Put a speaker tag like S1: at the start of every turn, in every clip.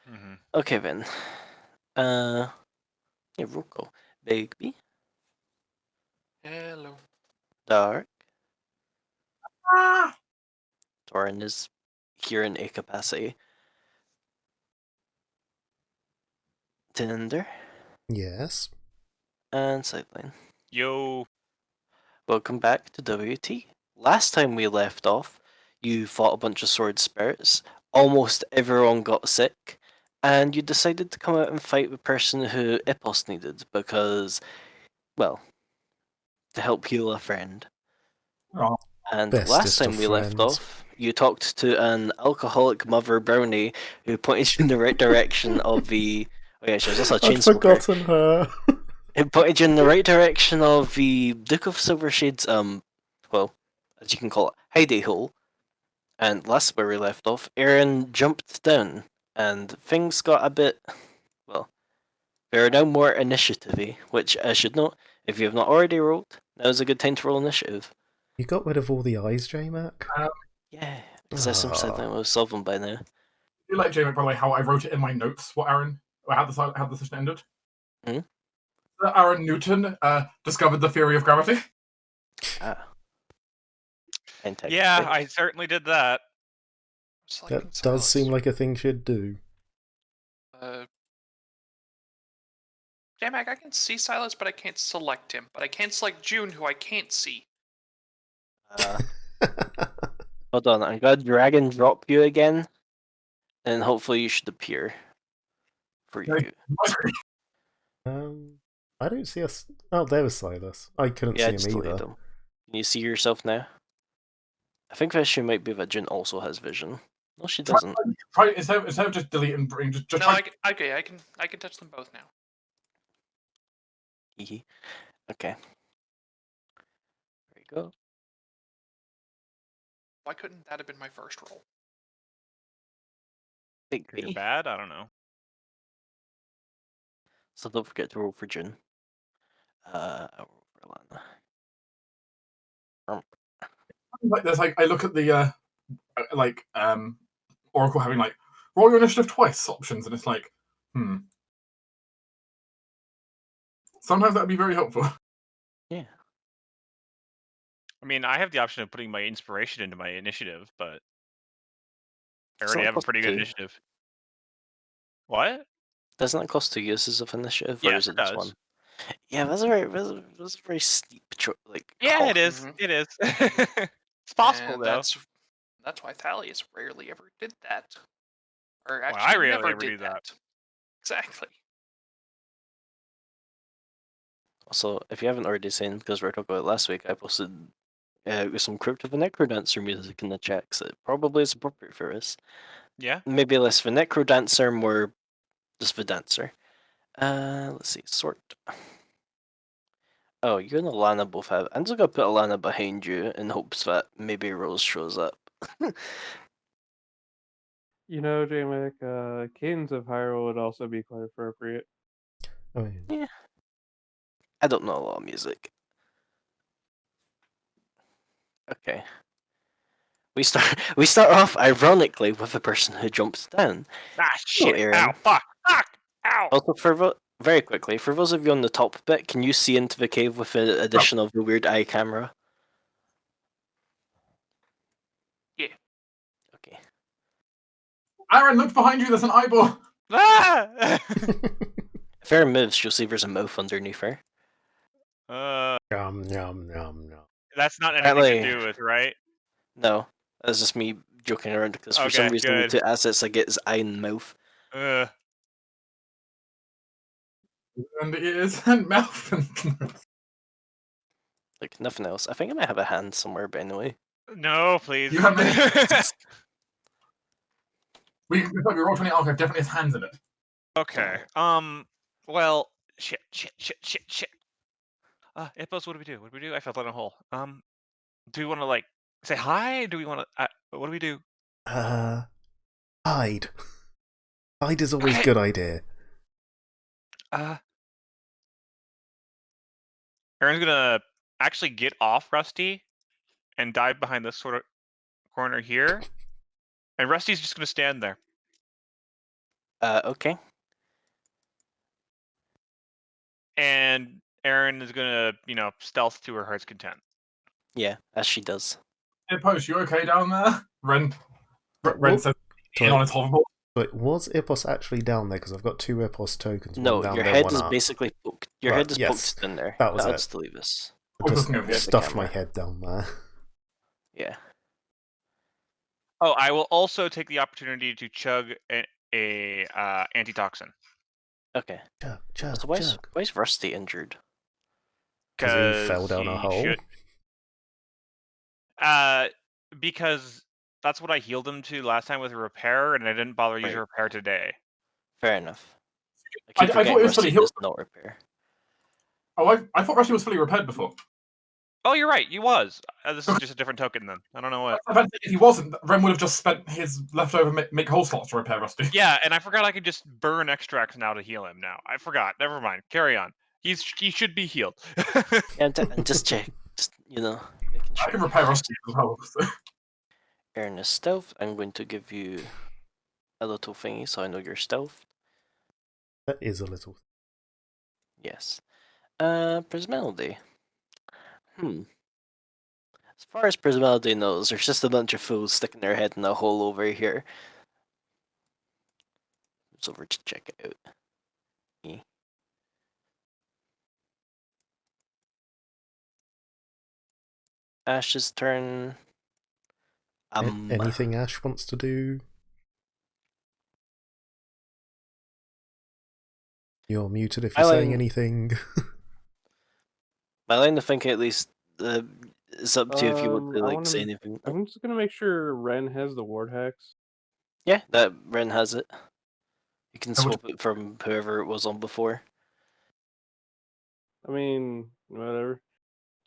S1: Mm-hmm.
S2: Okay then. Yeah, roll call. Bigby,
S3: Hello.
S2: Dark,
S4: Ah!
S2: Torin is here in a capacity. Tinder
S5: Yes.
S2: and Sideline.
S1: Yo.
S2: Welcome back to WT. Last time we left off, you fought a bunch of sword spirits. Almost everyone got sick, and you decided to come out and fight the person who Ipos needed because, well, to help heal a friend.
S4: Oh,
S2: And last
S5: Bestest
S2: time
S5: of
S2: we left
S5: friends.
S2: off, you talked to an alcoholic mother brownie who pointed you in the right direction of the. Oh yeah, she was also a chain
S5: I'd
S2: smoker.
S5: forgotten her.
S2: It pointed you in the right direction of the Duke of Silvershade's well, as you can call it, hidey hole. And last where we left off, Aaron jumped down, and things got a bit. Well, there are now more initiative-y, which I should note, if you have not already rolled, now is a good time to roll initiative.
S5: You got rid of all the eyes, J-Mac?
S2: Yeah, because I said that was solved by now.
S4: I do like, Jamie, by the way, how I wrote it in my notes, what Aaron, how the session ended.
S2: Hmm?
S4: Aaron Newton discovered the theory of gravity.
S2: Ah. And
S1: Yeah,
S2: technically.
S1: I certainly did that.
S3: It's like
S5: That does seem like a thing she'd do.
S3: J-Mac, I can see Silas, but I can't select him. But I can select June, who I can't see.
S2: Hold on, I'm gonna drag and drop you again, and hopefully you should appear for you.
S5: I don't see us. Oh, there was Silas. I couldn't
S2: Yeah, I
S5: see
S2: just
S5: him
S2: deleted
S5: either.
S2: them. Can you see yourself now? I think the issue might be that Jin also has vision. No, she doesn't.
S4: Try instead of just deleting, just
S3: No,
S4: try.
S3: I can touch them both now.
S2: Hehe. Okay. There you go.
S3: Why couldn't that have been my first roll?
S2: Big
S1: You're
S2: B.
S1: bad? I don't know.
S2: So don't forget to roll for Jin. I'll roll for Lana.
S4: Like there's I look at the Oracle having roll your initiative twice options, and it's like, sometimes that would be very helpful.
S2: Yeah.
S1: I mean, I have the option of putting my inspiration into my initiative, but I
S2: Doesn't
S1: already
S2: that
S1: have a
S2: cost
S1: pretty good
S2: 2?
S1: initiative. What?
S2: Doesn't that cost 2 uses of initiative, or
S1: Yes,
S2: is
S1: it
S2: it just
S1: does.
S2: 1? Yeah, that's a very steep
S1: Yeah,
S2: call.
S1: it is.
S3: Mhm.
S1: It is. It's possible
S3: And
S1: though.
S3: that's why Thalius rarely ever did that. Or
S1: Well,
S3: actually
S1: I rarely
S3: never
S1: ever
S3: did
S1: do that.
S3: Exactly.
S2: Also, if you haven't already seen, because we were talking about it last week, I posted some Crypt of a Necrodancer music in the chat, so it probably is appropriate for us.
S1: Yeah.
S2: Maybe less the Necrodancer, more just the dancer. Let's see, sort. Oh, you and Alana both have. I'm just gonna put Alana behind you in hopes that maybe Rose shows up.
S6: You know, J-Mac, Cadence of Hyrule would also be quite appropriate.
S5: I mean,
S2: Yeah. I don't know a lot of music. Okay. We start off ironically with the person who jumps down.
S1: Ah, shit.
S2: Aaron.
S1: Ow. Fuck. Fuck. Ow.
S2: Also, very quickly, for those of you on the top bit, can you see into the cave with the addition of the weird eye camera?
S3: Yeah.
S2: Okay.
S4: Aaron, look behind you. There's an eyeball.
S1: Ah!
S2: If Aaron moves, you'll see there's a mouth underneath her.
S5: Nom nom nom nom.
S1: That's not anything to do with, right?
S2: No, that's just me joking around because for some
S1: Okay,
S2: reason
S1: good.
S2: the 2 assets I get is eye and mouth.
S4: And ears and mouth.
S2: Like nothing else. I think I might have a hand somewhere, but anyway.
S1: No, please.
S4: You have many. We roll 20 archive definitely has hands in it.
S1: Okay. Well, shit. Ippos, what do we do? What do we do? I fell down a hole. Do we want to say hi? Do we want to? What do we do?
S5: Hide. Hide is always a
S1: Okay.
S5: good idea.
S1: Aaron's gonna actually get off Rusty and dive behind this sort of corner here, and Rusty's just gonna stand there.
S2: Okay.
S1: And Aaron is gonna, stealth to her heart's content.
S2: Yeah, as she does.
S4: Hey, Post, you okay down there? Ren
S5: What?
S4: says in on his hoverboard.
S5: Wait, was Ipos actually down there? Because I've got 2 Ipos tokens, one
S2: No,
S5: down
S2: your
S5: there,
S2: head
S5: one
S2: is
S5: up.
S2: basically poked. Your
S5: Right,
S2: head is
S5: yes,
S2: poked in there.
S5: that was
S2: That's
S5: it.
S2: to leave us.
S5: I just
S4: Looking over here.
S5: stuffed my
S2: camera.
S5: head down there.
S2: Yeah.
S1: Oh, I will also take the opportunity to chug a antitoxin.
S2: Okay.
S5: Chug, chug,
S2: So
S5: chug.
S2: why is Rusty injured?
S5: Because he fell
S1: Because
S5: down a
S1: he
S5: hole.
S1: should. Because that's what I healed him to last time with a repair, and I didn't bother using
S2: Right.
S1: repair today.
S2: Fair enough.
S4: I
S2: keep
S4: thought
S2: forgetting
S4: it was fully
S2: Rusty
S4: healed.
S2: does not repair.
S4: Oh, I thought Rusty was fully repaired before.
S1: Oh, you're right. He was. This is just a different token then. I don't know what.
S4: If he wasn't, Ren would have just spent his leftover make whole slots to repair Rusty.
S1: Yeah, and I forgot I could just burn extracts now to heal him. Now I forgot. Never mind. Carry on. He should be healed.
S2: Yeah, and just check. Just, making
S4: I
S2: sure.
S4: can repair Rusty as well. So.
S2: Aaron is stealth. I'm going to give you a little thingy so I know you're stealth.
S5: That is a little.
S2: Yes. Prismelody. As far as Prismelody knows, there's just a bunch of fools sticking their head in a hole over here. It's over to check it out. Ash's turn.
S5: Anything Ash wants to do? You're muted if you're saying anything.
S2: My line of thinking, at least, is up to you if you want to say anything.
S6: I'm just gonna make sure Ren has the ward hacks.
S2: Yeah, that Ren has it. You can swap it from whoever it was on before.
S6: I mean, whatever.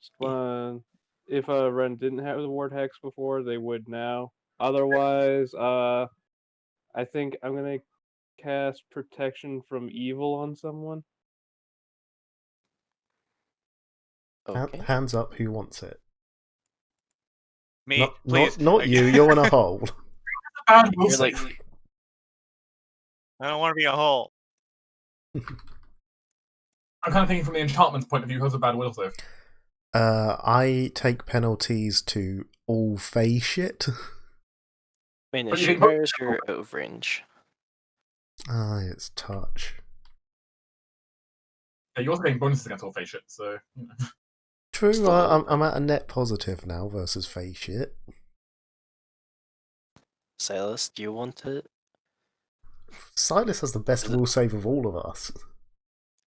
S6: Just if Ren didn't have the ward hacks before, they would now. Otherwise, I think I'm gonna cast protection from evil on someone.
S2: Okay.
S5: Hands up, who wants it?
S1: Me,
S5: Not,
S1: please.
S5: not you. You're in a hole.
S2: You're like,
S1: I don't want to be a hole.
S4: I'm kind of thinking from the enchantment's point of view, who's a bad will save?
S5: I take penalties to all Fey shit.
S2: when
S4: But
S2: it
S4: you think-
S2: fires, you're out of range.
S5: Ah, it's touch.
S4: Yeah, you're also getting bonuses against all face shit, so. You know.
S5: True,
S2: Still
S5: I'm at a net positive now versus Fey shit.
S2: Silas, do you want it?
S5: Silas has the best will save of all of us.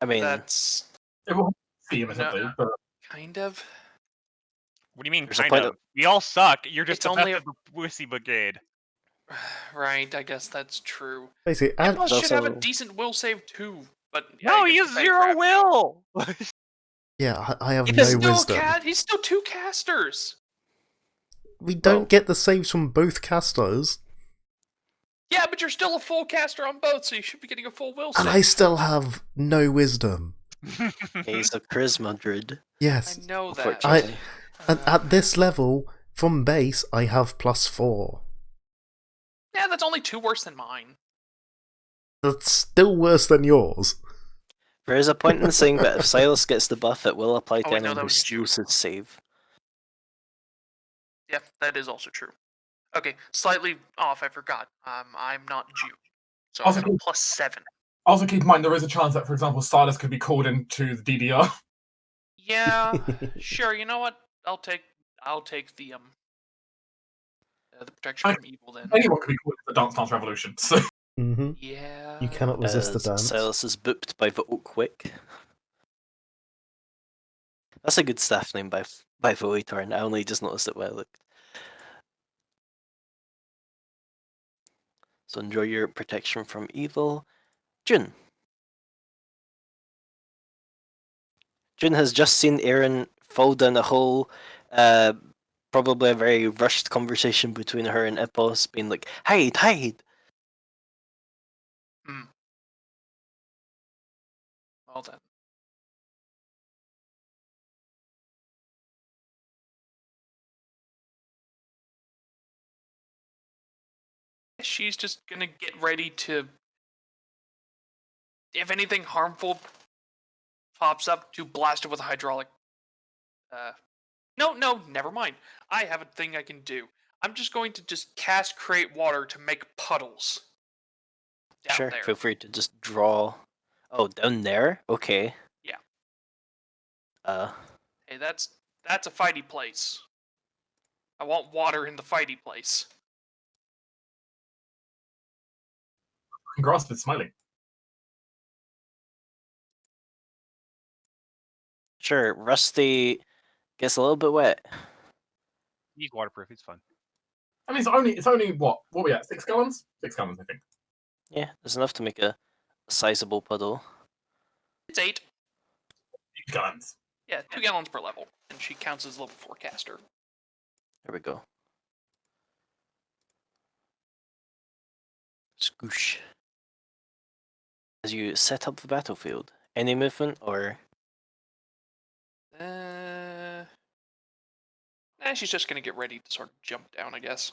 S2: I mean,
S3: That's
S4: It will see admittedly, but
S3: kind of.
S1: What do you mean,
S2: There's a
S1: kind
S2: point
S1: of? We all suck. You're just
S3: It's
S1: the
S3: only
S1: best of the Wissy Brigade.
S3: Right, I guess that's true.
S5: Basically,
S3: Impulse should have a
S2: also-
S3: decent will save too, but yeah,
S1: No,
S3: he
S1: he
S3: gets
S1: has
S3: paid
S1: zero
S3: crap.
S1: will.
S5: yeah, I have
S3: He's
S5: no
S3: still
S5: wisdom.
S3: He's still 2 casters.
S5: We don't
S2: Well-
S5: get the saves from both casters,
S3: Yeah, but you're still a full caster on both, so you should be getting a full will save.
S5: and I still have no wisdom.
S2: he's a charisma druid.
S5: Yes,
S3: I know that.
S2: Unfortunately.
S5: and at this level, from base, I have +4.
S3: Yeah, that's only 2 worse than mine.
S5: That's still worse than yours.
S2: There is a point in saying that if Silas gets the buff, it will apply to
S3: Oh, wait, no,
S2: anyone
S3: that
S2: who
S3: was June.
S2: steals his save.
S3: Yeah, that is also true. Okay, slightly off, I forgot. I'm not Jew. So
S4: Also
S3: I'm at
S4: cool.
S3: +7.
S4: also keep in mind there is a chance that, for example, Silas could be called into the DDR.
S3: Yeah, sure, you know what? I'll take the protection from evil then.
S4: Anyone could be called into the Dance Dance Revolution. So
S5: Mm-hmm.
S3: Yeah.
S5: You cannot resist the dance.
S2: Silas is booped by the Oakwick. That's a good staff name by Voitorn. I only just noticed it while I looked. So enjoy your protection from evil. Jun. Jun has just seen Aaron fall down a hole. Probably a very rushed conversation between her and Epos, being like, hide, hide!
S3: Well then. She's just gonna get ready to if anything harmful pops up, to blast it with a hydraulic. No, never mind. I have a thing I can do. I'm just going to just cast create water to make puddles. Down
S2: Sure,
S3: there.
S2: feel free to just draw. Oh, down there? Okay.
S3: Yeah.
S2: Uh,
S3: Hey, that's a fighty place. I want water in the fighty place.
S4: Grasp is smiling.
S2: sure, Rusty gets a little bit wet.
S1: He's waterproof. It's fun.
S4: I mean, it's only what are we at? 6 gallons? 6 gallons, I think.
S2: Yeah, there's enough to make a sizable puddle.
S3: It's 8.
S4: 8 gallons.
S3: Yeah, 2 gallons per level, and she counts as level 4 caster.
S2: There we go. Scoosh. As you set up the battlefield, any movement or?
S3: She's just gonna get ready to sort of jump down, I guess.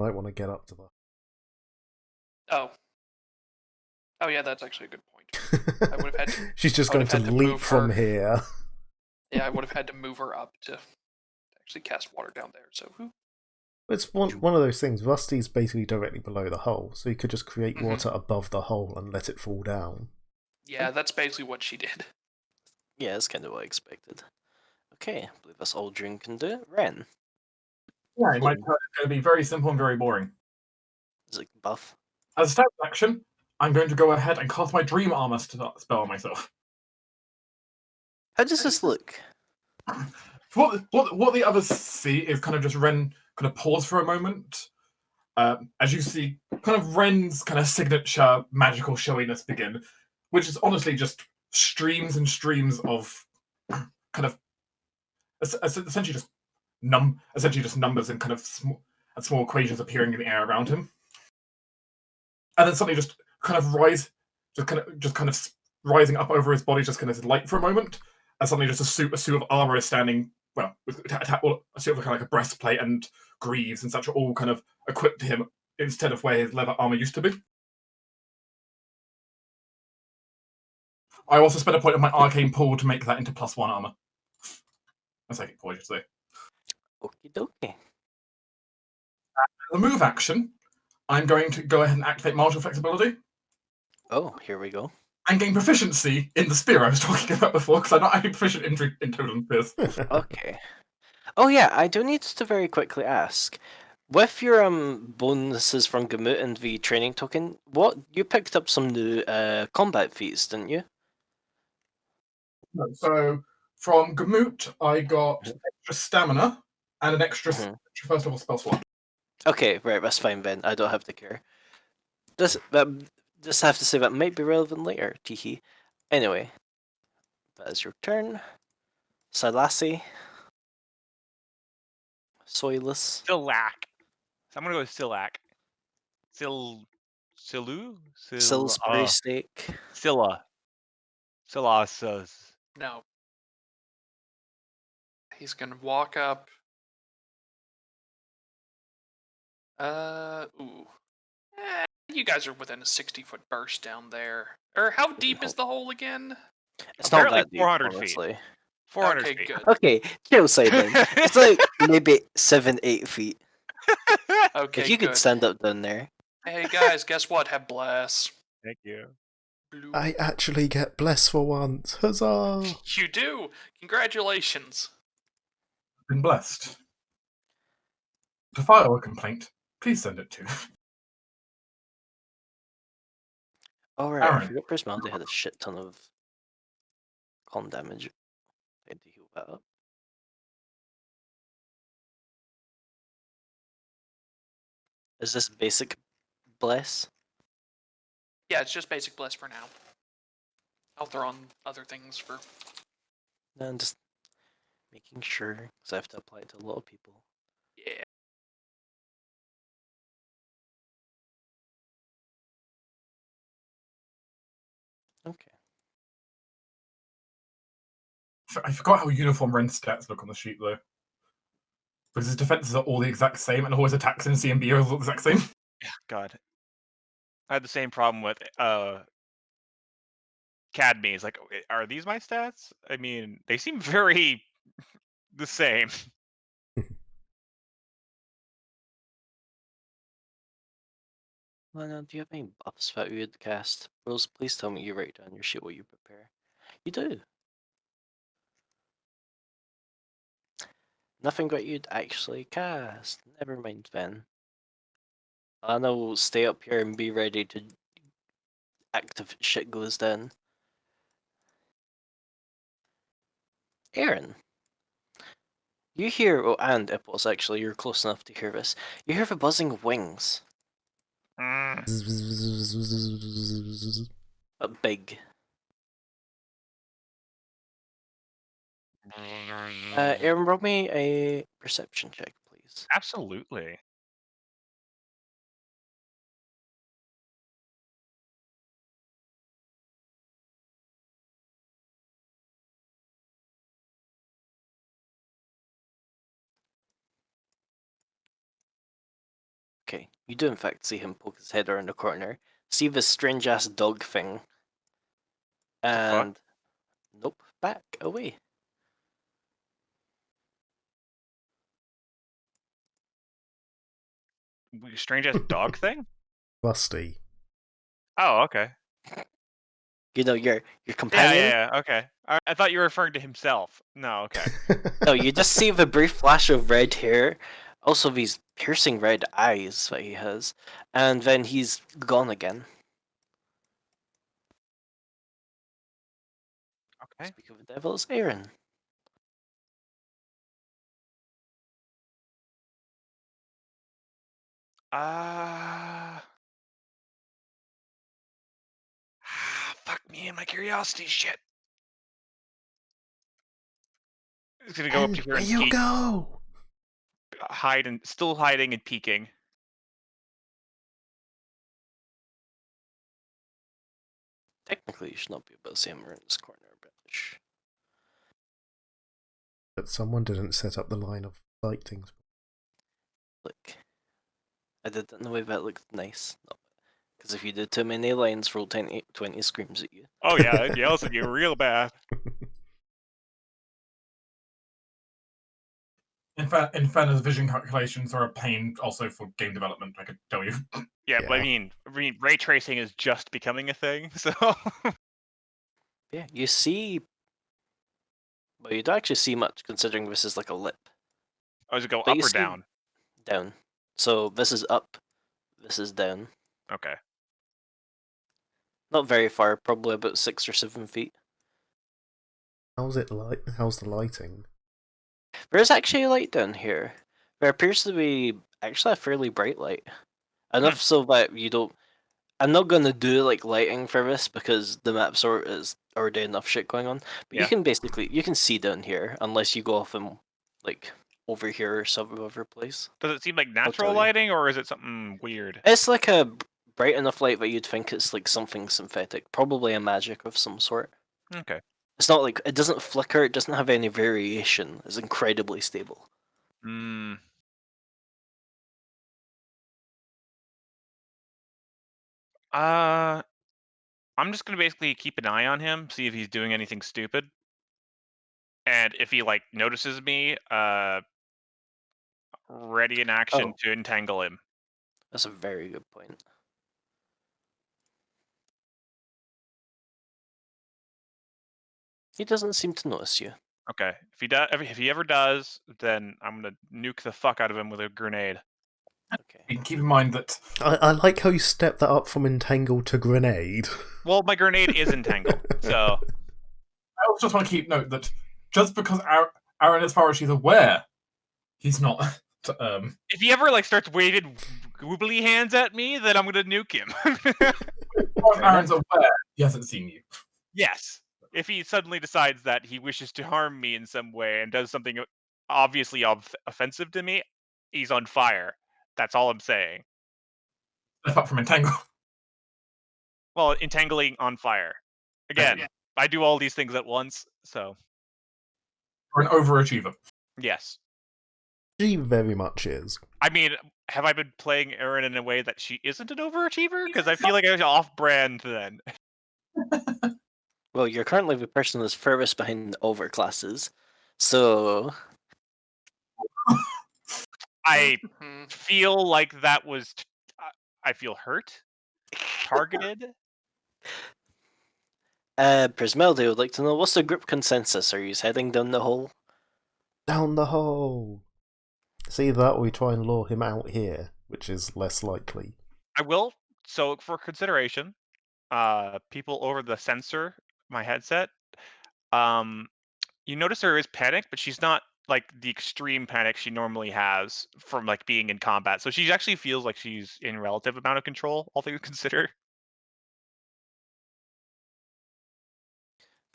S5: Might want to get up to that.
S3: Oh yeah, that's actually a good point. I would have had to.
S5: She's just
S3: I
S5: going
S3: would
S5: to
S3: have had to
S5: leap
S3: move
S5: from
S3: her.
S5: here.
S3: Yeah, I would have had to move her up to actually cast water down there. So who?
S5: It's one of those things. Rusty's basically directly below the hole, so you could just create
S3: Mhm.
S5: water above the hole and let it fall down.
S3: Yeah, that's basically what she did.
S2: Yeah, that's kind of what I expected. Okay, I believe that's all June can do. Ren,
S4: Yeah, my turn is going to be very simple and very boring.
S2: is it buff?
S4: As a standard action, I'm going to go ahead and cast my Dream Armor spell on myself.
S2: How does this look?
S4: What the others see is kind of just Ren kind of pause for a moment. As you see, kind of Ren's kind of signature magical showiness begin, which is honestly just streams and streams of kind of essentially just numbers and kind of small equations appearing in the air around him, and then suddenly just kind of rising up over his body, just kind of light for a moment, and suddenly just a suit of armor is standing. Well, with a suit of kind of like a breastplate and greaves and such are all kind of equipped to him instead of where his leather armor used to be. I also spent a point of my arcane pool to make that into +1 armor. A second point, I should say.
S2: Okie dokie.
S4: The move action, I'm going to go ahead and activate martial flexibility
S2: Oh, here we go.
S4: and gain proficiency in the spear I was talking about before, because I'm not actually proficient in totem spears.
S2: Okay. Oh yeah, I do need to very quickly ask. With your bonuses from Gamut and the training token, you picked up some new combat feats, didn't you?
S4: So from Gamut, I got extra stamina and an extra first level spell slot.
S2: Okay, right, that's fine then. I don't have to care. Just have to say that might be relevant later. Teehee. Anyway, that is your turn. Salassi. Soyless.
S1: Silac. So I'm gonna go with Silac. Silu?
S2: Salisbury steak.
S1: Scylla. Silasas.
S3: No. He's gonna walk up. Ooh. You guys are within a 60-foot burst down there. Or how deep is the hole again?
S2: It's not
S1: Apparently
S2: that deep,
S1: 400 feet.
S2: honestly.
S1: 400
S3: Okay,
S1: feet.
S3: good.
S2: Okay, chill, Simon. It's like maybe 7-8 feet.
S3: Okay,
S2: If you could
S3: good.
S2: stand up down there.
S3: Hey guys, guess what? Have bless.
S1: Thank you.
S3: Blue.
S5: I actually get blessed for once. Huzzah!
S3: You do. Congratulations.
S4: Been blessed. To file a complaint, please send it to.
S2: Alright, I
S4: Aaron.
S2: forgot Personality had a shit ton of con damage. I had to heal that up. Is this basic bless?
S3: Yeah, it's just basic bless for now. I'll throw on other things for.
S2: No, I'm just making sure, because I have to apply it to a lot of people.
S3: Yeah.
S2: Okay.
S4: I forgot how uniform Ren's stats look on the sheet, though. Because his defenses are all the exact same, and all his attacks in CMB are all the exact same.
S1: God. I had the same problem with Cadme. It's like, are these my stats? I mean, they seem very the same.
S2: Lena, do you have any buffs that you would cast? Rose, please tell me you write down your shit while you prepare. You do. Nothing that you'd actually cast. Never mind then. Lana will stay up here and be ready to act if shit goes down. Aaron. You hear, oh, and Ippos, actually, you're close enough to hear this. You hear the buzzing of wings.
S1: Mm.
S2: But big. Aaron, roll me a perception check, please.
S1: Absolutely.
S2: Okay, you do in fact see him poke his head around the corner. See this strange ass dog thing.
S1: The fuck?
S2: And nope, back away.
S1: Strange ass dog thing?
S5: Rusty.
S1: Oh, okay.
S2: You know, your
S1: Yeah,
S2: companion.
S1: yeah, yeah. Okay. I thought you were referring to himself. No, okay.
S2: No, you just see the brief flash of red hair, also these piercing red eyes that he has, and then he's gone again.
S1: Okay.
S2: Speak of the devil, it's Aaron.
S1: Fuck me and my curiosity shit. He's gonna go up
S5: And
S1: to here
S5: where
S1: and
S5: you
S1: peek,
S5: go?
S1: still hiding and peeking.
S2: Technically, you should not be able to see him around this corner, but
S5: But someone didn't set up the line of sight things.
S2: look. I did that in a way that looked nice. No, because if you did too many lines, roll 20 screams at you.
S1: Oh yeah, it yells at you real bad.
S4: In fairness, vision calculations are a pain also for game development, I could tell you.
S1: Yeah, but I
S5: Yeah.
S1: mean, ray tracing is just becoming a thing, so.
S2: Yeah, you see. Well, you don't actually see much considering this is like a lip.
S1: Oh, does it go
S2: But
S1: up
S2: you
S1: or
S2: see
S1: down?
S2: down. So this is up, this is down.
S1: Okay.
S2: Not very far, probably about 6 or 7 feet.
S5: How's it light? How's the lighting?
S2: There is actually a light down here. There appears to be actually a fairly bright light. Enough so that you don't. I'm not gonna do like lighting for this because the map sort is already enough shit going on. But you
S1: Yeah.
S2: can basically see down here unless you go off and like over here or some other place.
S1: Does it seem like
S2: tell
S1: natural
S2: you.
S1: lighting, or is it something weird?
S2: It's like a bright enough light that you'd think it's like something synthetic, probably a magic of some sort.
S1: Okay.
S2: It's not like it doesn't flicker. It doesn't have any variation. It's incredibly stable.
S1: Hmm. I'm just gonna basically keep an eye on him, see if he's doing anything stupid, and if he like notices me, ready in action
S2: Oh.
S1: to entangle him.
S2: That's a very good point. He doesn't seem to notice you.
S1: Okay. If he ever does, then I'm gonna nuke the fuck out of him with a grenade.
S2: Okay.
S4: Keep in mind that
S5: I like how you stepped that up from entangle to grenade.
S1: Well, my grenade is entangled, so
S4: I also just want to keep note that just because Aaron, as far as she's aware, he's not.
S1: if he ever like starts waving googly hands at me, then I'm gonna nuke him.
S4: As far as Aaron's aware, he hasn't seen you.
S1: Yes. If he suddenly decides that he wishes to harm me in some way and does something obviously offensive to me, he's on fire. That's all I'm saying.
S4: Step up from entangle.
S1: Well, entangling on fire. Again, I do all these things at once, so
S4: You're an overachiever.
S1: yes.
S5: She very much is.
S1: I mean, have I been playing Erin in a way that she isn't an overachiever? Because I feel like I was off-brand then.
S2: Well, you're currently the person that's furthest behind the overclasses, so
S1: I
S3: Mhm.
S1: feel like that was. I feel hurt, targeted.
S2: Prismelda would like to know, what's the group consensus? Are you heading down the hole?
S5: Down the hole! It's either that or we try and lure him out here, which is less likely.
S1: I will. So for consideration, people over the sensor, my headset, you notice there is panic, but she's not like the extreme panic she normally has from like being in combat. So she actually feels like she's in relative amount of control, all things considered.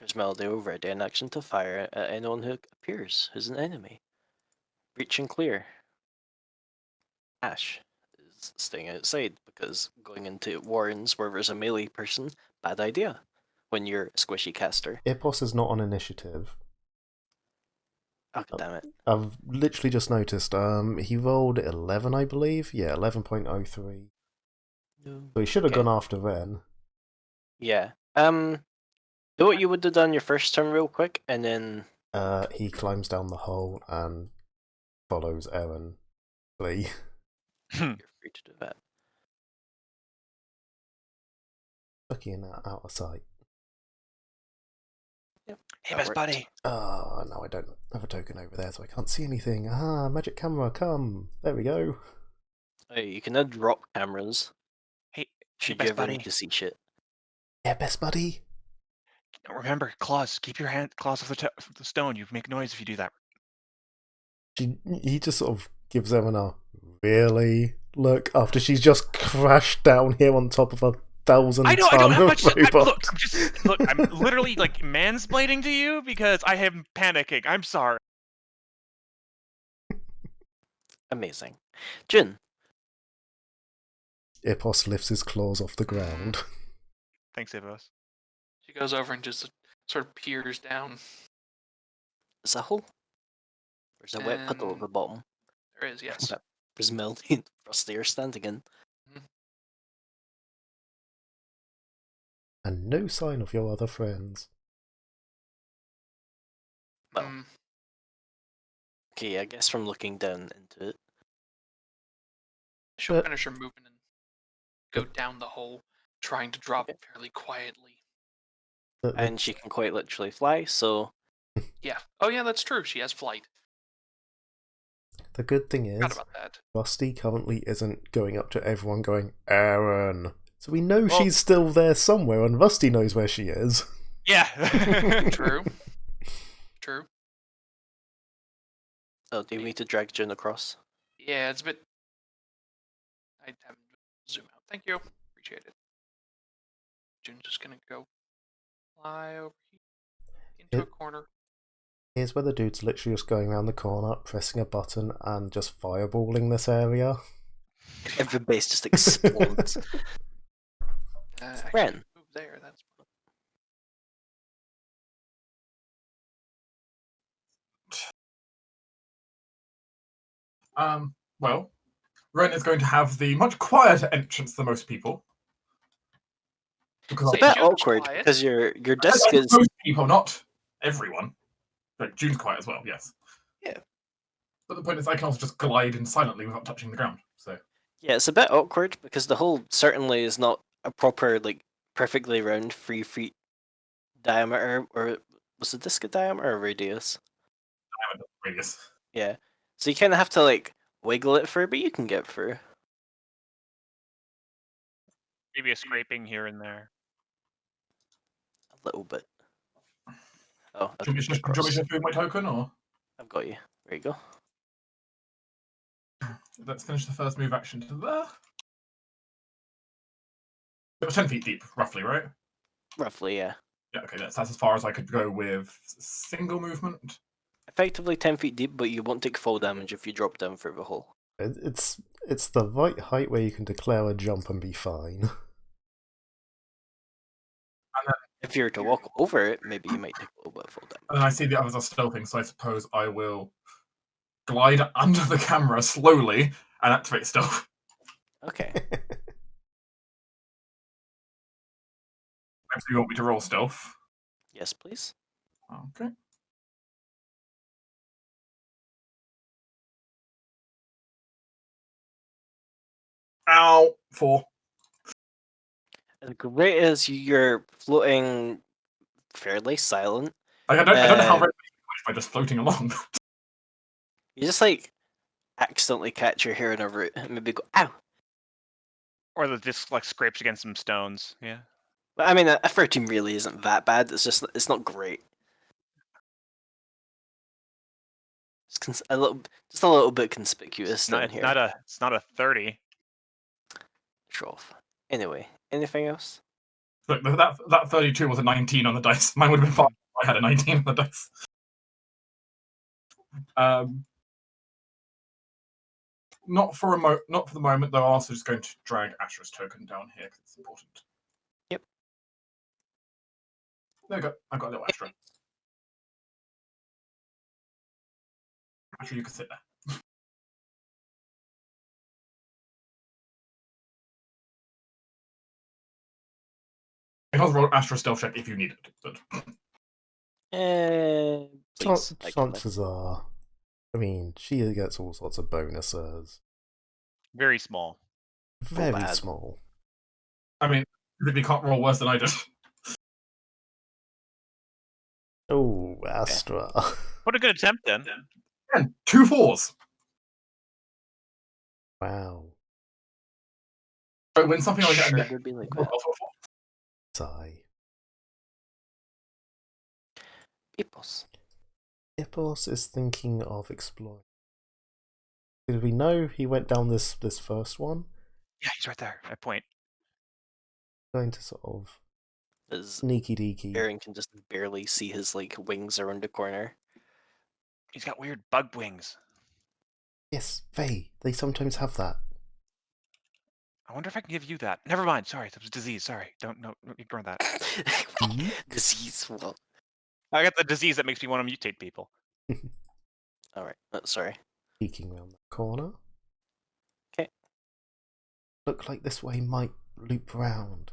S2: Prismelda will ready in action to fire at anyone who appears as an enemy. Reaching clear. Ash is staying outside because going into warrens where there's a melee person, bad idea. When you're a squishy caster.
S5: Ipos is not on initiative.
S2: Oh, damn it.
S5: I've literally just noticed, he rolled 11, I believe? Yeah, 11.03.
S2: No.
S5: So he should have
S2: Okay.
S5: gone after Ren.
S2: Yeah. Do what you would have done your first turn real quick, and then...
S5: He climbs down the hole and follows Erin. Lee.
S2: You're free to do that.
S5: Looking out of sight.
S2: Yep.
S1: Hey,
S2: that
S1: best
S2: worked.
S1: buddy.
S5: Oh, no, I don't have a token over there, so I can't see anything. Ah, magic camera, come. There we go.
S2: Hey, you can now drop cameras.
S1: Hey,
S2: Should you
S1: best
S2: ever
S1: buddy.
S2: need to see shit.
S5: Yeah, best buddy.
S1: Remember, claws. Keep your claws off the stone. You make noise if you do that.
S5: He just sort of gives Erin a really look after she's just crashed down here on top of a 1,000
S1: I don't have much.
S5: robot.
S1: Look, I'm literally like mansplaining to you because I am panicking. I'm sorry.
S2: Amazing. Jin.
S5: Ipos lifts his claws off the ground.
S1: Thanks, Ivos.
S3: She goes over and just sort of peers down.
S2: Is a hole? There's a wet puddle at the
S3: And
S2: bottom.
S3: there is, yes.
S2: There's Melody and Rusty are standing in.
S5: And no sign of your other friends.
S2: Well.
S3: Mm.
S2: Okay, I guess from looking down into it.
S3: She'll finish her movement and go down the hole, trying to drop fairly quietly.
S2: And she can quite literally fly, so...
S3: Yeah. Oh yeah, that's true. She has flight.
S5: The good thing
S3: Forgot
S5: is,
S3: about that.
S5: Rusty currently isn't going up to everyone going, Aaron. So we know
S1: Well-
S5: she's still there somewhere, and Rusty knows where she is.
S1: Yeah.
S3: True. True.
S2: Oh, do you need to drag Jin across?
S3: Yeah, it's a bit. I haven't zoom out. Thank you. Appreciate it. June's just gonna go fly over here into a corner.
S5: Here's where the dude's literally just going around the corner, pressing a button, and just fireballing this area.
S2: Every base just explodes.
S3: Actually,
S2: Ren.
S3: move there. That's.
S4: Well, Ren is going to have the much quieter entrance than most people. Because
S2: It's a
S3: Say
S2: bit
S3: June's
S2: awkward
S3: quiet.
S2: because your disc is...
S4: most people, not everyone. But June's quiet as well, yes.
S2: Yeah.
S4: But the point is, I can also just glide in silently without touching the ground. So
S2: Yeah, it's a bit awkward because the hole certainly is not a proper, like, perfectly round 3 feet diameter, or was the disc a diameter or radius?
S4: radius.
S2: Yeah. So you kind of have to, like, wiggle it through, but you can get through.
S1: Maybe a scraping here and there.
S2: A little bit. Oh,
S4: Do you want me to show you my token, or
S2: I've got you. There you go.
S4: let's finish the first move action to there. It was 10 feet deep, roughly, right?
S2: Roughly, yeah.
S4: Yeah, okay, that's as far as I could go with single movement.
S2: Effectively 10 feet deep, but you won't take full damage if you drop down through the hole.
S5: It's the right height where you can declare a jump and be fine.
S2: If you were to walk over it, maybe you might take a little bit of full damage.
S4: And then I see the others are stealthing, so I suppose I will glide under the camera slowly and activate stealth.
S2: Okay.
S4: So you want me to roll stealth?
S2: Yes, please.
S4: Okay. Ow! 4.
S2: As great as you're floating fairly silent,
S4: I don't know how
S2: Uh,
S4: red by just floating along.
S2: you just like accidentally catch your hair in a root and maybe go, ow!
S1: Or the disc like scrapes against some stones. Yeah.
S2: But I mean, a 13 really isn't that bad. It's not great. It's just a little bit conspicuous down here.
S1: It's not a 30.
S2: Trough. Anyway, anything else?
S4: Look, that 32 was a 19 on the dice. Mine would have been 5 if I had a 19 on the dice. Not for the moment, though. I'm also just going to drag Astra's token down here because it's important.
S2: Yep.
S4: There we go. I've got a little Astra. Astra, you can sit there. I can also roll Astra stealth check if you need it. But
S2: Please.
S5: Chances are, I mean, she gets all sorts of bonuses.
S1: Very small.
S5: Very
S2: bad.
S5: small.
S4: I mean, you can't roll worse than I did.
S5: Oh, Astra.
S1: What a good attempt then.
S4: And 2 4s.
S5: Wow.
S4: So when something like that,
S2: Sure would be like that.
S5: Sigh.
S2: Peoples.
S5: Hippos is thinking of exploring. Did we know he went down this first one?
S1: Yeah, he's right there. I point.
S5: Going to sort of
S2: As
S5: sneaky deaky.
S2: Aaron can just barely see his like wings around the corner.
S1: He's got weird bug wings.
S5: Yes, Faye. They sometimes have that.
S1: I wonder if I can give you that. Never mind. Sorry, that was disease. Sorry. Don't ignore that.
S2: Disease. Well,
S1: I got the disease that makes me want to mutate people.
S2: all right. Sorry.
S5: Peeking around the corner.
S2: Okay.
S5: Look like this way might loop round.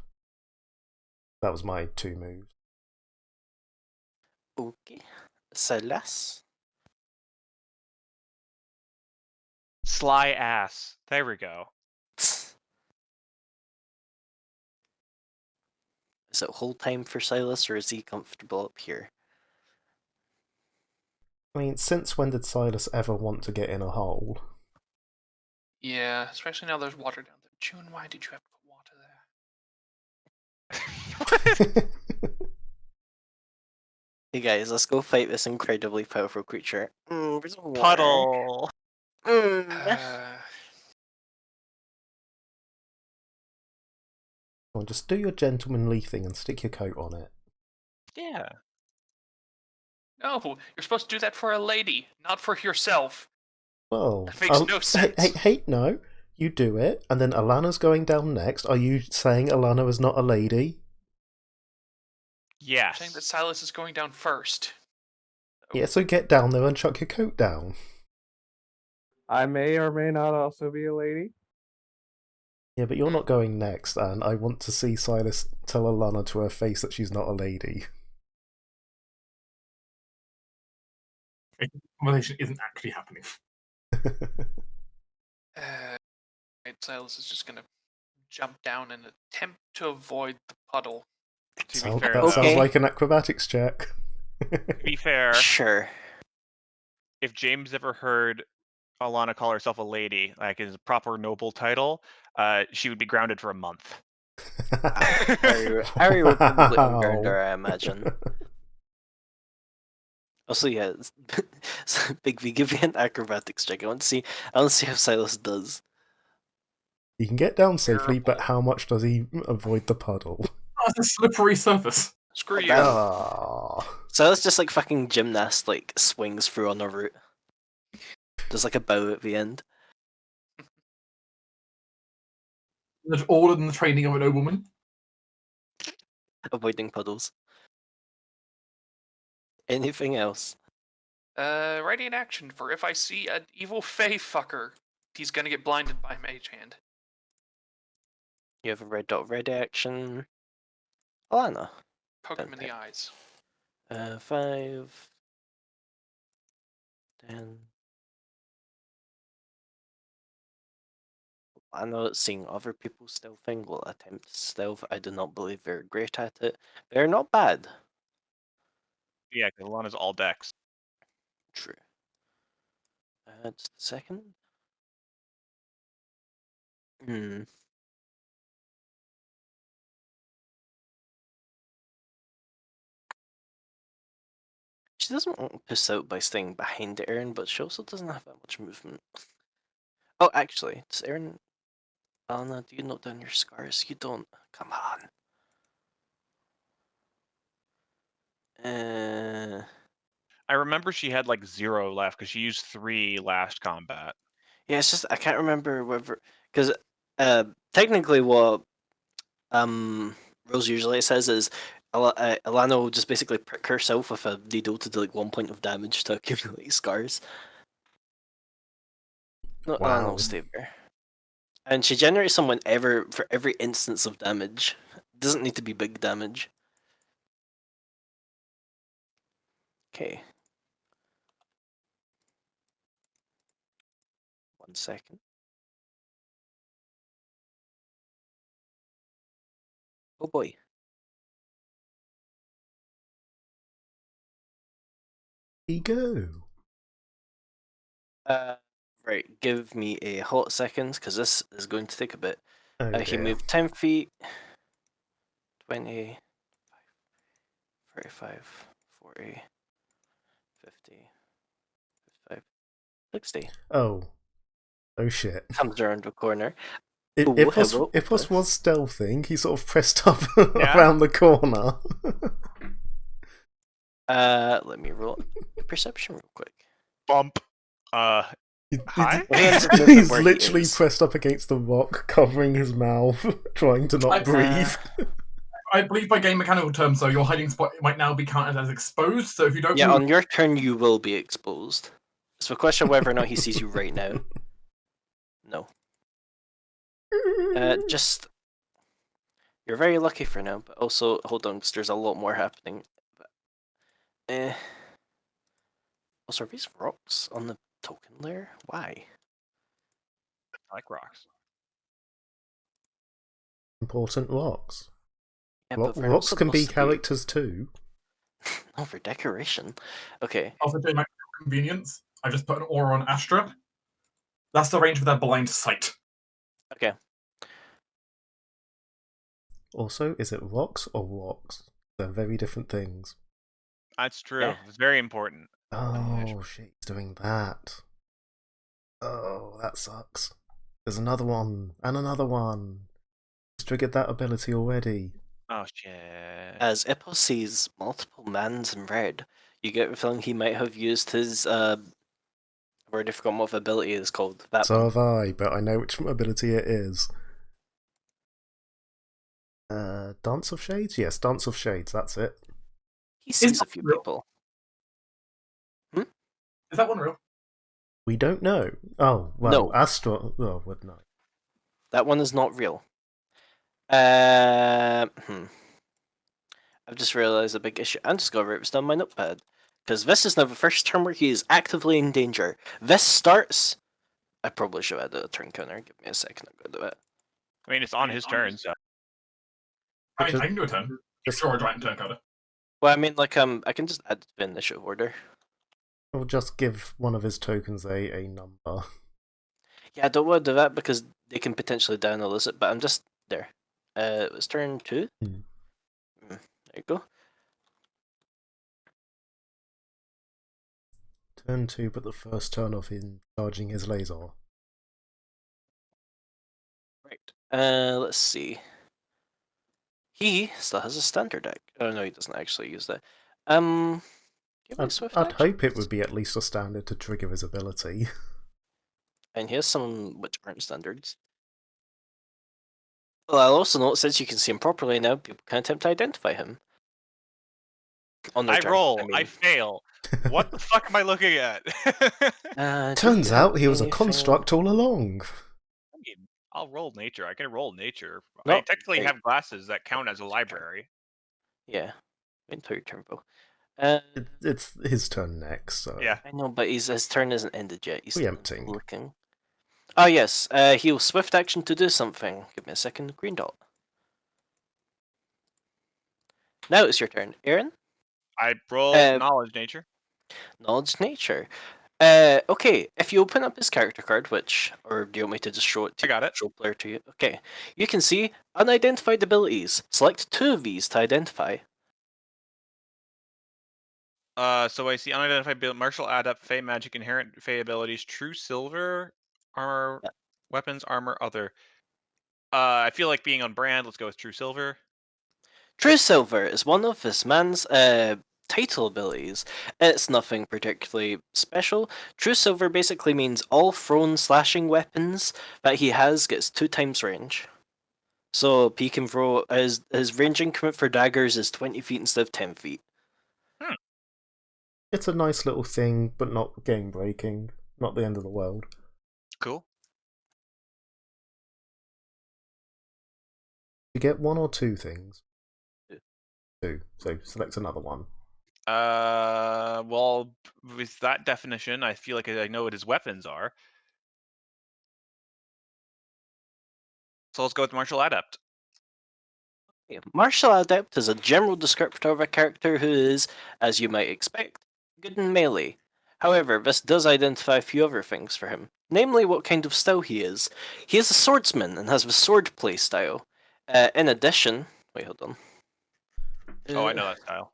S5: That was my 2 moves.
S2: Okay. Silas.
S1: Sly ass. There we go.
S2: Is it whole time for Silas, or is he comfortable up here?
S5: I mean, since when did Silas ever want to get in a hole?
S3: Yeah, especially now there's water down there. June, why did you have to put water there?
S2: Hey guys, let's go fight this incredibly powerful creature. Where's the water?
S1: Puddle.
S5: Come on, just do your gentlemanly thing and stick your coat on it.
S1: Yeah.
S3: No, you're supposed to do that for a lady, not for yourself.
S5: Well,
S3: That makes no sense.
S5: Hey, no. You do it, and then Alana's going down next. Are you saying Alana is not a lady?
S3: I'm
S1: Yes.
S3: saying that Silas is going down first.
S5: Yeah, so get down there and chuck your coat down.
S6: I may or may not also be a lady.
S5: Yeah, but you're not going next, and I want to see Silas tell Alana to her face that she's not a lady.
S4: Conversation isn't actually happening.
S3: Right, Silas is just gonna jump down and attempt to avoid the puddle.
S1: To be fair,
S5: that
S1: though,
S5: sounds like an acrobatics check.
S1: to be fair,
S2: Sure.
S1: if James ever heard Alana call herself a lady, like his proper noble title, she would be grounded for a month.
S2: Harry would probably unground her, I imagine. Also, yeah, Big V, give me an acrobatics check. I want to see how Silas does.
S5: He can get down safely, but how much does he avoid the puddle?
S4: Oh, it's a slippery surface.
S3: Screw you.
S2: Bad.
S5: Ah.
S2: Silas just like fucking gymnast, like swings through on a route. There's like a bow at the end.
S4: That's all in the training of a nobleman.
S2: Avoiding puddles. Anything else?
S3: Radiant action for if I see an evil Fey fucker, he's gonna get blinded by Mage Hand.
S2: You have a red dot red action. Alana.
S3: Poke him in the
S2: Okay.
S3: eyes.
S2: 5, 10. I know that seeing other people stealthing will attempt to stealth. I do not believe they're great at it. They're not bad.
S1: Yeah, because Alana's all dex.
S2: True. Just a second. Hmm. She doesn't want to piss out by staying behind Erin, but she also doesn't have that much movement. Oh, actually, does Erin... Alana, do you note down your scars? You don't. Come on.
S1: I remember she had like 0 left because she used 3 last combat.
S2: Yeah, it's just I can't remember whether because technically what Rose usually says is Alana will just basically prick herself with a needle to do like 1 point of damage to accumulate scars. No, Alana
S5: Wow.
S2: will stay there, and she generates them whenever for every instance of damage. It doesn't need to be big damage. Okay. 1 second. Oh boy.
S5: Here you go.
S2: Right, give me a hot second, because this is going to take a bit.
S5: Oh
S2: He
S5: dear.
S2: moved 10 feet, 20, 35, 40, 50, 55, 60.
S5: Oh. Oh shit.
S2: Comes around the corner.
S5: If,
S2: Ooh,
S5: if us
S2: hello.
S5: if us was stealthing, he sort of pressed up
S1: Yeah.
S5: around the corner.
S2: Let me roll a perception real quick.
S1: Bump.
S5: He-
S1: Hi?
S2: Well, he ends up moving
S5: He's
S2: where he
S5: literally
S2: is.
S5: pressed up against the rock, covering his mouth, trying to not breathe.
S4: I believe by game mechanical terms, though, your hiding spot might now be counted as exposed. So if you don't
S2: Yeah,
S4: move,
S2: on your turn you will be exposed. So a question whether or not he sees you right now. No. Just you're very lucky for now, but also hold on, because there's a lot more happening. But, also, are these rocks on the token layer? Why?
S1: I like rocks.
S5: Important rocks.
S2: Yeah, but they're not
S5: Rocks can be
S2: supposed to
S5: characters too.
S2: Oh, for decoration. Okay.
S4: also doing my convenience, I just put an aura on Astra. That's the range of their blind sight.
S2: Okay.
S5: Also, is it rocks or rocks? They're very different things.
S1: That's true.
S2: Yeah.
S1: It's very important.
S5: Oh shit, he's doing that. Oh, that sucks. There's another one, and another one. He's triggered that ability already.
S1: Oh shit.
S2: As Ippo sees multiple mans in red, you get the feeling he might have used his I've already forgotten what the ability is called. That
S5: So
S2: one.
S5: have I, but I know which ability it is. Dance of Shades? Yes, Dance of Shades, that's it.
S2: He sees
S4: that
S2: a few
S4: real?
S2: people.
S4: Is that one real?
S5: We don't know. Oh, well,
S2: No.
S5: Astro... Oh, would not.
S2: That one is not real. I've just realized a big issue. I'm just gonna write this down on my notepad. Because this is now the first turn where he is actively in danger. This starts... I probably should have had a turn counter. Give me a second, I'm gonna do it.
S1: I mean, it's on his turn, so.
S4: I mean,
S5: Just-
S4: I can do a turn.
S5: just-
S4: Sure, a giant turn counter.
S2: Well, I mean, like, I can just add to the initiative order.
S5: We'll just give one of his tokens a number.
S2: Yeah, I don't want to do that because they can potentially down elicit, but I'm just there. It was turn 2. There you go.
S5: Turn 2, but the first turn of him charging his laser.
S2: Right. Let's see. He still has a standard deck. Oh no, he doesn't actually use that. Give me swift
S5: I'd hope it
S2: actions.
S5: would be at least a standard to trigger his ability.
S2: And he has some which aren't standards. Well, I'll also note since you can see him properly now, people can attempt to identify him. On their
S1: I
S2: turn.
S1: roll. I
S2: mean,
S1: fail. What the fuck am I looking at?
S2: do
S5: Turns
S2: you have
S5: out he was a
S2: anything?
S5: construct all along.
S1: I mean, I'll roll nature. I can roll nature. I
S2: No,
S1: technically
S2: wait,
S1: have glasses that count as a
S2: it's your turn.
S1: library.
S2: Yeah. Wait until your turn, Bo.
S5: It's his turn next, so.
S1: Yeah.
S2: I know, but his turn isn't ended yet. He's still
S5: Preempting.
S2: looking. Oh yes, he'll swift action to do something. Give me a second. Green dot. Now it's your turn, Aaron.
S1: I rolled
S2: Uh,
S1: knowledge nature.
S2: Knowledge nature. Okay, if you open up his character card, or do you want me to just show it to
S1: I got it.
S2: show player to you? Okay, you can see unidentified abilities. Select 2 of these to identify.
S1: So I see unidentified martial adept, fey magic, inherent fey abilities, true silver, armor,
S2: Yeah.
S1: weapons, armor, other. I feel like being on brand. Let's go with true silver.
S2: True Silver is one of this man's title abilities. It's nothing particularly special. True Silver basically means all thrown slashing weapons that he has gets 2 times range. So he can throw his range increment for daggers is 20 feet instead of 10 feet.
S5: It's a nice little thing, but not game breaking. Not the end of the world.
S1: Cool.
S5: You get 1 or 2 things.
S2: 2.
S5: 2. So select another one.
S1: Well, with that definition, I feel like I know what his weapons are. So let's go with martial adept.
S2: Martial Adept is a general descriptor of a character who is, as you might expect, good in melee. However, this does identify a few other things for him, namely what kind of style he is. He is a swordsman and has the sword play style. In addition, wait, hold on.
S1: Oh, I know that style.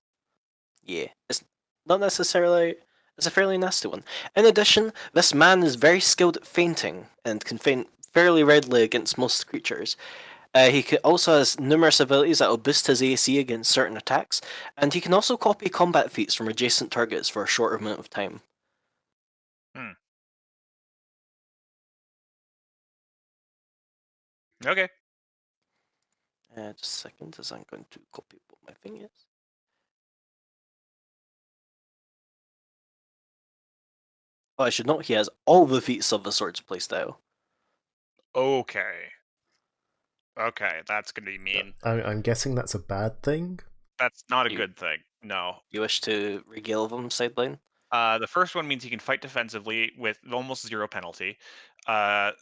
S2: Yeah, it's not necessarily. It's a fairly nasty one. In addition, this man is very skilled at feinting and can feint fairly readily against most creatures. Also has numerous abilities that will boost his AC against certain attacks, and he can also copy combat feats from adjacent targets for a shorter amount of time.
S1: Okay.
S2: Just a second, as I'm going to copy what my thing is. Oh, I should note he has all the feats of the sword's playstyle.
S1: Okay. Okay, that's gonna be mean.
S5: I'm guessing that's a bad thing?
S1: That's not a
S2: You-
S1: good thing. No.
S2: You wish to regale them, sideline?
S1: The first one means he can fight defensively with almost 0 penalty.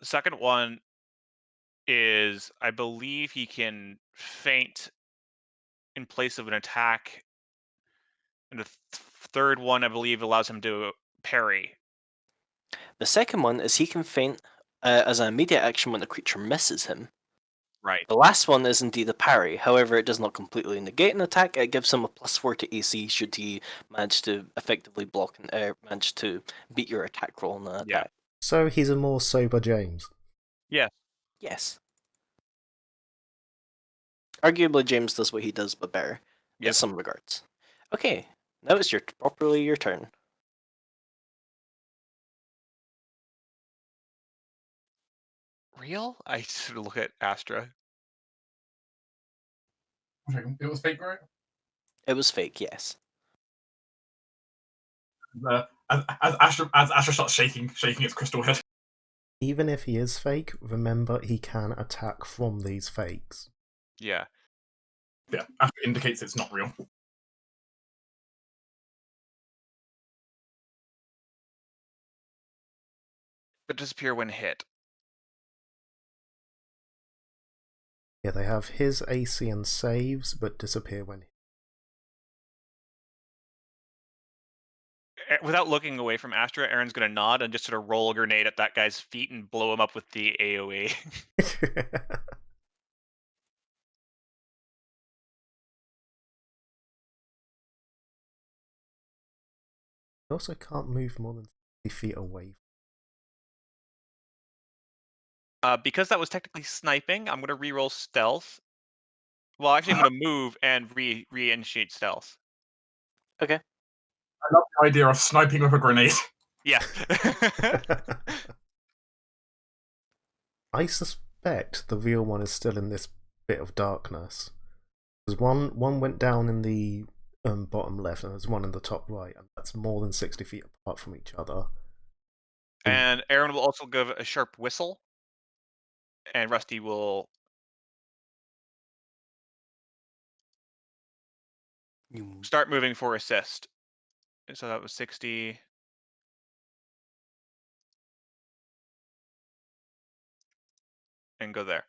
S1: Second one is I believe he can feint in place of an attack. And the third one I believe allows him to parry.
S2: The second one is he can feint as an immediate action when the creature misses him.
S1: Right.
S2: The last one is indeed a parry, however, it does not completely negate an attack. It gives him a +4 to AC should he manage to effectively block and manage to beat your attack roll on an
S1: Yeah.
S2: attack.
S5: So he's a more sober James.
S1: Yeah.
S2: Yes. Arguably, James does what he does, but better
S1: Yeah.
S2: in some regards. Okay, now it's properly your turn.
S1: Real? I should look at Astra.
S4: It was fake, right?
S2: It was fake, yes.
S4: As Astra starts shaking its crystal head.
S5: Even if he is fake, remember he can attack from these fakes.
S1: Yeah.
S4: Yeah, Astra indicates it's not real.
S1: But disappear when hit.
S5: Yeah, they have his AC and saves, but disappear when
S1: Without looking away from Astra, Aaron's gonna nod and just sort of roll a grenade at that guy's feet and blow him up with the AoE.
S5: He also can't move more than 60 feet away.
S1: Because that was technically sniping, I'm gonna re-roll stealth. Well, actually, I'm gonna move and re-initiate stealth.
S2: Okay.
S4: I love the idea of sniping with a grenade.
S1: Yeah.
S5: I suspect the real one is still in this bit of darkness. Because one went down in the bottom left, and there's one in the top right, and that's more than 60 feet apart from each other.
S1: And Aaron will also give a sharp whistle, and Rusty will start moving for assist. So that was 60. And go there.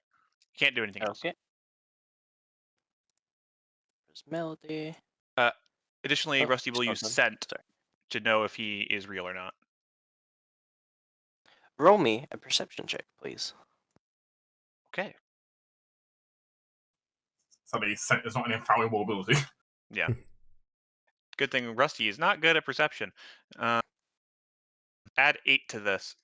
S1: Can't do anything else.
S2: Okay. There's Melody.
S1: Additionally,
S2: Oh,
S1: Rusty will
S2: still
S1: use
S2: done.
S1: scent
S2: Sorry.
S1: to know if he is real or not.
S2: Roll me a perception check, please.
S1: Okay.
S4: Somebody scent is not an infallible ability.
S1: Yeah. Good thing Rusty is not good at perception. Add 8 to this.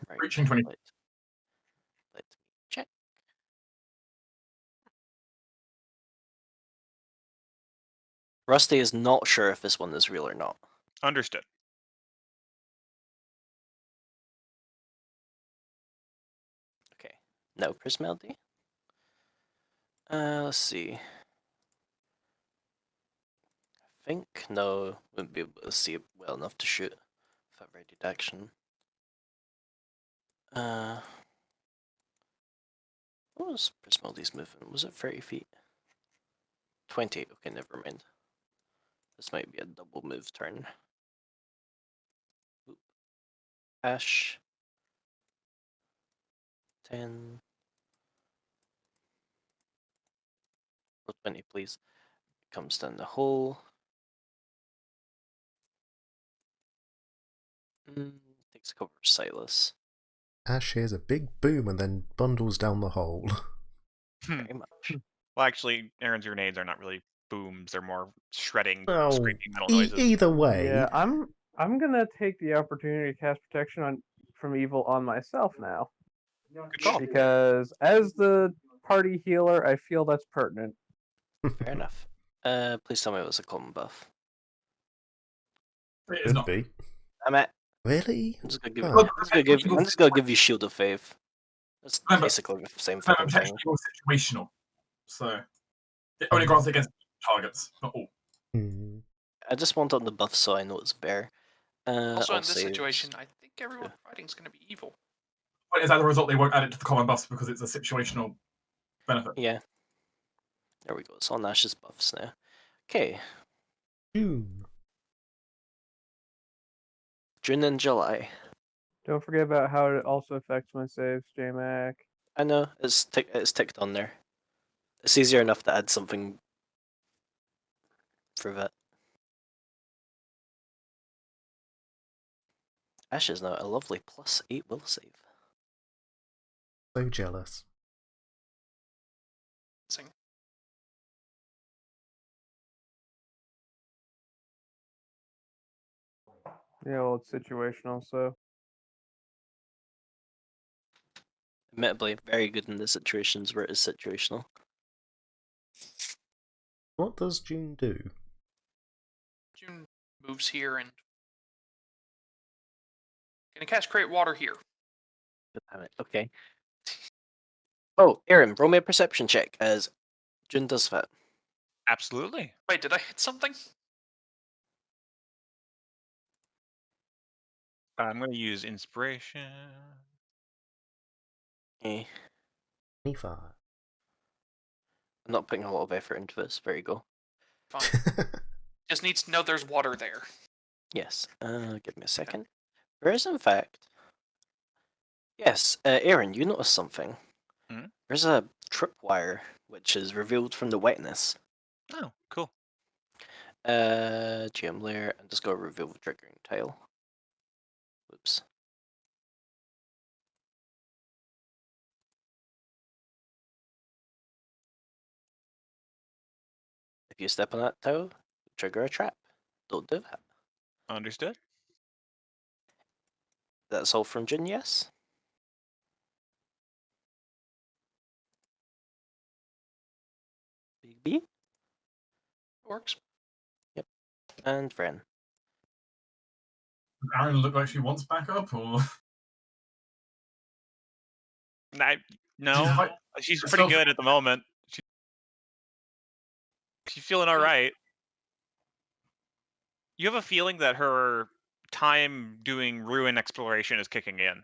S2: Right.
S4: Reaching 20.
S2: Let me check. Rusty is not sure if this one is real or not.
S1: Understood.
S2: Okay. No Melody. Let's see. I think no, wouldn't be able to see it well enough to shoot if I've readied action. What was Prismeldy's movement? Was it 30 feet? 20. Okay, never mind. This might be a double move turn. Oop. Ash. 10. Roll 20, please. Comes down the hole. Takes cover of Silas.
S5: Ash hears a big boom and then bundles down the hole.
S2: Very much.
S1: Well, actually, Aaron's grenades are not really booms. They're more shredding,
S5: Well,
S1: scraping metal noises.
S5: either way.
S6: Yeah, I'm gonna take the opportunity to cast protection from evil on myself now.
S1: Good call.
S6: Because as the party healer, I feel that's pertinent.
S2: Fair enough. Please tell me it was a common buff.
S4: It is
S5: Could
S4: not.
S5: be.
S2: I'm at.
S5: Really?
S2: I'm just gonna give.
S5: Oh.
S2: I'm just gonna give you Shield of Faith. That's
S4: Remember-
S2: basically the same
S4: Remember,
S2: fucking thing.
S4: protection is situational. So it only grants against targets, not all.
S5: Hmm.
S2: I just want on the buff so I know it's bear.
S3: Also,
S2: I'll
S3: in this
S2: save-
S3: situation, I think everyone fighting is going to be evil.
S4: But as a result, they won't add it to the common buffs because it's a situational benefit.
S2: Yeah. There we go. It's on Ash's buffs now. Okay.
S5: June.
S2: June and July.
S6: Don't forget about how it also affects my saves, JMac.
S2: I know it's ticked on there. It's easier enough to add something for that. Ash is now a lovely +8 will save.
S5: So jealous.
S3: Sing.
S6: Yeah, well, it's situational, so.
S2: Admittedly, very good in the situations where it is situational.
S5: What does June do?
S3: June moves here and gonna cast Create Water here.
S2: Damn it. Okay. Oh, Aaron, roll me a perception check as June does that.
S1: Absolutely.
S3: Wait, did I hit something?
S1: I'm going to use inspiration.
S2: Eh,
S5: 25.
S2: I'm not putting a lot of effort into this. There you go.
S3: Fine. Just needs to know there's water there.
S2: Yes. Give me a second. There is, in fact. Yes, Aaron, you noticed something.
S1: Hmm?
S2: There's a tripwire which is revealed from the wetness.
S1: Oh, cool.
S2: GM layer, and just go reveal the triggering tile. Oops. If you step on that tile, trigger a trap. Don't do that.
S1: Understood.
S2: That's all from Jin, yes? Big B?
S3: Works.
S2: And Vren.
S4: Does Aaron look like she wants backup, or
S1: No,
S4: She's
S1: she's pretty
S4: still-
S1: good at the moment. She's feeling all right. You have a feeling that her time doing ruin exploration is kicking in.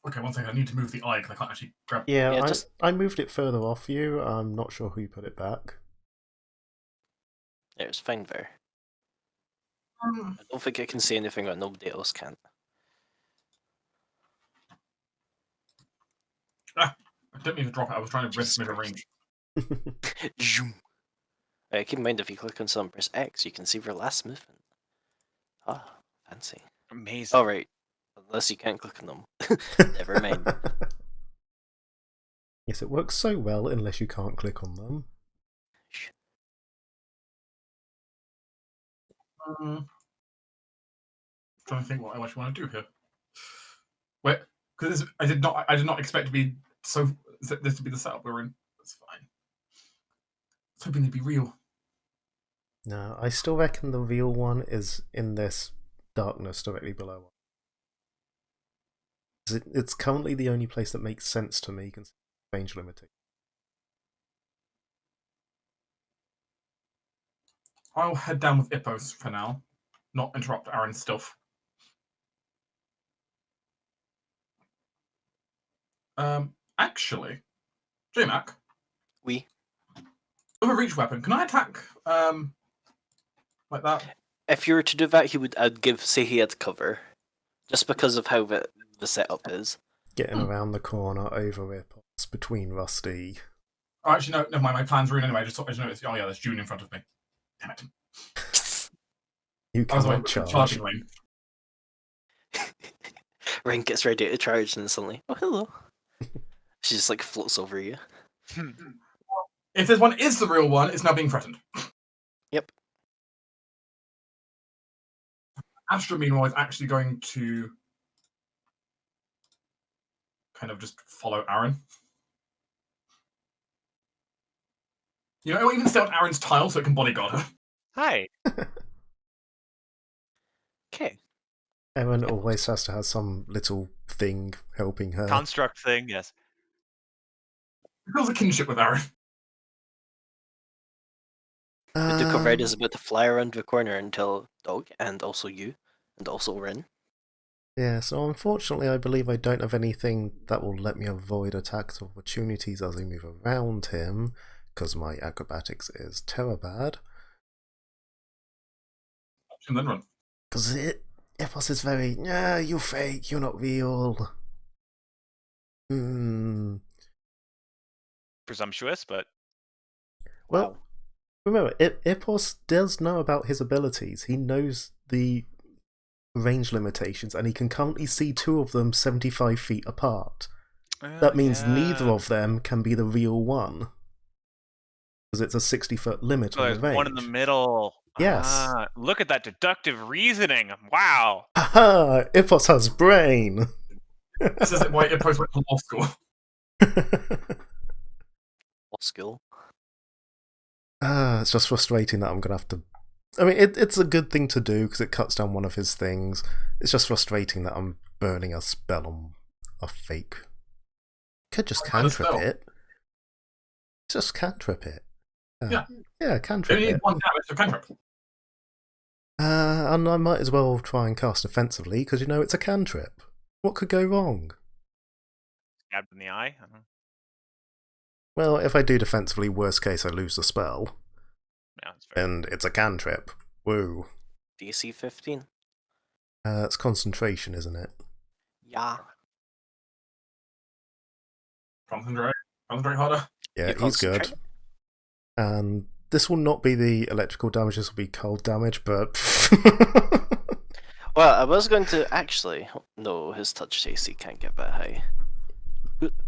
S4: Okay, one second. I need to move the eye because I can't actually grab.
S5: Yeah,
S2: Yeah, just
S5: I moved it further off you. I'm not sure who put it back.
S2: it's fine there.
S4: Um,
S2: I don't think I can say anything that nobody else can.
S4: I didn't mean to drop it. I was trying to risk
S2: Jesus
S4: mid
S2: Christ.
S4: range.
S2: Zoom. Keep in mind, if you click on something, press X, you can see your last movement. Ah, fancy.
S1: Amazing.
S2: Oh, right. Unless you can't click on them. Never mind.
S5: Yes, it works so well unless you can't click on them.
S4: Trying to think what I actually want to do here. Wait, because I did not expect to be this to be the setup we're in. That's fine. I was hoping they'd be real.
S5: No, I still reckon the real one is in this darkness directly below. It's currently the only place that makes sense to me considering range limiting.
S4: I'll head down with Ippos for now, not interrupt Aaron's stuff. Actually, JMac,
S2: We.
S4: with a reach weapon, can I attack like that?
S2: If you were to do that, I'd say he had cover. Just because of how the setup is.
S5: Getting around the corner over Ipos between Rusty.
S4: Oh, actually, no, never mind. My plan's ruined anyway. I just noticed. Oh yeah, there's June in front of me. Damn it!
S5: You
S4: I was
S5: can't
S4: like
S5: charge.
S4: charging lane.
S2: Ren gets ready to charge and suddenly, oh hello. She just like floats over you.
S4: If this one is the real one, it's now being threatened.
S2: Yep.
S4: Astra, meanwhile, is actually going to kind of just follow Aaron. You know, it'll even stay on Aaron's tile so it can bodyguard her.
S1: Hi.
S2: Okay.
S5: Aaron always has to have some little thing helping her.
S1: Construct thing, yes.
S4: It feels a kinship with Aaron.
S2: The Duke of Red is about to fly around the corner and tell Dog, and also you, and also Ren.
S5: Yeah, so unfortunately I believe I don't have anything that will let me avoid attack opportunities as I move around him, because my acrobatics is terabad.
S4: And then run.
S5: Because Epos is very, yeah, you fake, you're not real.
S1: Presumptuous, but
S5: Well,
S2: Wow.
S5: remember, Epos does know about his abilities. He knows the range limitations, and he can currently see two of them 75 feet apart. That means neither of them can be the real one. Because it's a 60-foot limit
S1: so
S5: on
S1: there's
S5: the range.
S1: one in the middle.
S5: Yes.
S1: Ah, look at that deductive reasoning. Wow.
S5: Aha! Ipos has brain!
S4: This isn't why Ippos went to law school.
S2: What skill?
S5: It's just frustrating that I'm going to have to... I mean, it's a good thing to do because it cuts down one of his things. It's just frustrating that I'm burning a spell on a fake. Could just cantrip it. Just cantrip it.
S4: Yeah.
S5: Yeah, cantrip
S4: Only
S5: it.
S4: need one damage to cantrip.
S5: And I might as well try and cast offensively because you know it's a cantrip. What could go wrong?
S1: Stabbed in the eye. I don't know.
S5: Well, if I do defensively, worst case I lose the spell.
S1: Yeah, that's fair.
S5: And it's a cantrip. Woo.
S2: DC 15?
S5: It's concentration, isn't it?
S2: Yeah.
S4: Concentrate harder.
S5: Yeah,
S2: You
S5: he's good.
S2: concentrate.
S5: And this will not be the electrical damage, this will be cold damage, but...
S2: Well, I was going to actually... No, his touch AC can't get that high.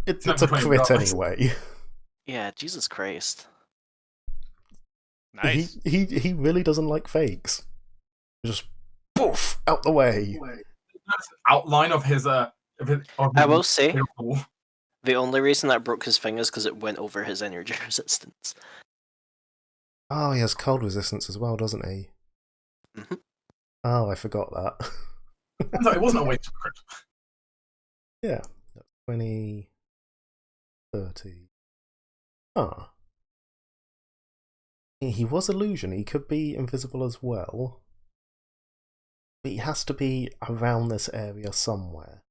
S5: it's
S4: Not
S5: a
S4: complaining
S5: crit
S4: about this.
S5: anyway.
S2: Yeah, Jesus Christ.
S1: Nice.
S5: He really doesn't like fakes. Just poof out the way.
S4: That's the outline of his
S2: I will say, the only reason that broke his thing is because it went over his energy resistance.
S5: Oh, he has cold resistance as well, doesn't he?
S2: Mm-hmm.
S5: Oh, I forgot that.
S4: No, it wasn't a waste of crit.
S5: Yeah, 20. 30. Ah. He was illusion, he could be invisible as well. But he has to be around this area somewhere.